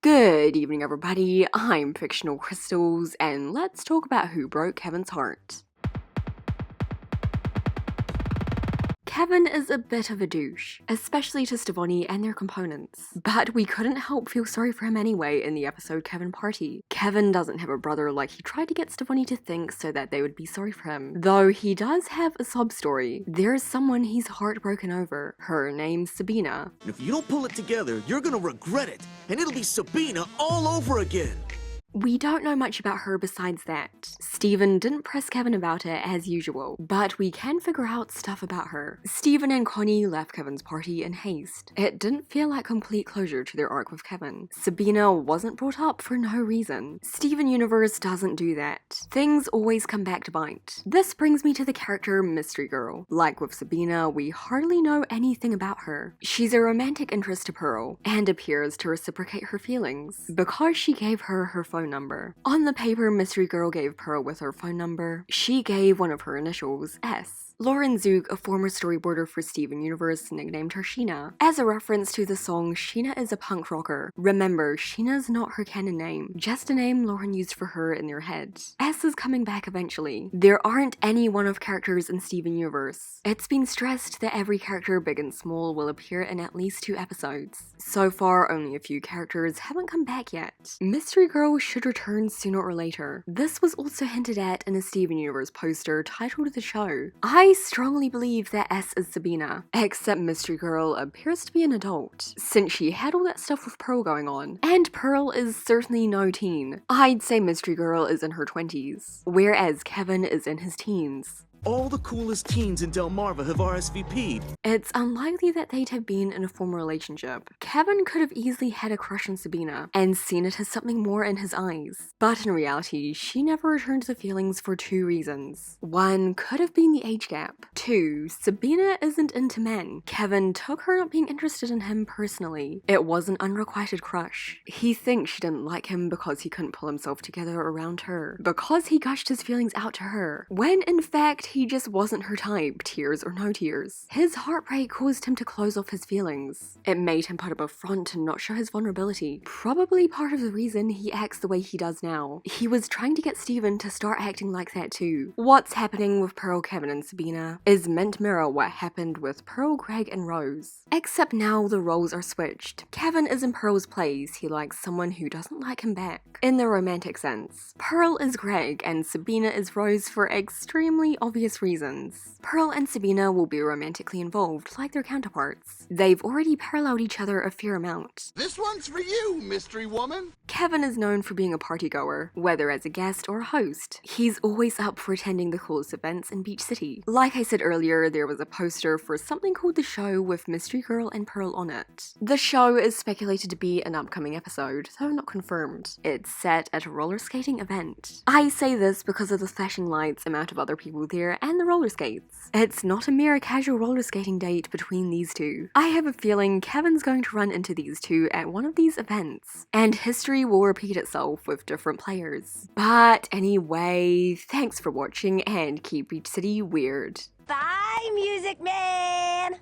Good evening, everybody. I'm Fictional Crystals, and let's talk about who broke Kevin's heart. Kevin is a bit of a douche, especially to Stevonnie and their components. But we couldn't help feel sorry for him anyway in the episode Kevin Party. Kevin doesn't have a brother like he tried to get Stevonnie to think so that they would be sorry for him. Though he does have a sob story. There's someone he's heartbroken over. Her name's Sabina. If you don't pull it together, you're gonna regret it, and it'll be Sabina all over again. We don't know much about her besides that. Steven didn't press Kevin about it as usual, but we can figure out stuff about her. Steven and Connie left Kevin's party in haste. It didn't feel like complete closure to their arc with Kevin. Sabina wasn't brought up for no reason. Steven Universe doesn't do that. Things always come back to bite. This brings me to the character Mystery Girl. Like with Sabina, we hardly know anything about her. She's a romantic interest to Pearl, and appears to reciprocate her feelings, because she gave her her phone number. On the paper Mystery Girl gave Pearl with her phone number, she gave one of her initials, S. Lauren Zuke, a former storyboarder for Steven Universe, nicknamed her Sheena, as a reference to the song Sheena is a Punk Rocker. Remember, Sheena's not her canon name, just a name Lauren used for her in their head. S is coming back eventually. There aren't any one-off characters in Steven Universe. It's been stressed that every character, big and small, will appear in at least 2 episodes. So far, only a few characters haven't come back yet. Mystery Girl should return sooner or later. This was also hinted at in a Steven Universe poster titled The Show. I strongly believe that S is Sabina, except Mystery Girl appears to be an adult, since she had all that stuff with Pearl going on. And Pearl is certainly no teen. I'd say Mystery Girl is in her 20s, whereas Kevin is in his teens. All the coolest teens in Delmarva have RSVP'd. It's unlikely that they'd have been in a formal relationship. Kevin could have easily had a crush on Sabina, and seen it as something more in his eyes. But in reality, she never returned the feelings for 2 reasons. 1 could have been the age gap. 2, Sabina isn't into men. Kevin took her not being interested in him personally. It was an unrequited crush. He thinks she didn't like him because he couldn't pull himself together around her. Because he gushed his feelings out to her. When in fact, he just wasn't her type, tears or no tears. His heartbreak caused him to close off his feelings. It made him put up a front and not show his vulnerability. Probably part of the reason he acts the way he does now. He was trying to get Steven to start acting like that too. What's happening with Pearl, Kevin, and Sabina is meant to mirror what happened with Pearl, Greg, and Rose. Except now the roles are switched. Kevin is in Pearl's place. He likes someone who doesn't like him back, in the romantic sense. Pearl is Greg, and Sabina is Rose for extremely obvious reasons. Pearl and Sabina will be romantically involved like their counterparts. They've already paralleled each other a fair amount. This one's for you, mystery woman. Kevin is known for being a partygoer, whether as a guest or a host. He's always up for attending the coolest events in Beach City. Like I said earlier, there was a poster for something called The Show with Mystery Girl and Pearl on it. The show is speculated to be an upcoming episode, though not confirmed. It's set at a roller skating event. I say this because of the flashing lights, amount of other people there, and the roller skates. It's not a mere casual roller skating date between these two. I have a feeling Kevin's going to run into these two at one of these events, and history will repeat itself with different players. But anyway, thanks for watching and keep Beach City weird. Bye, Music Man!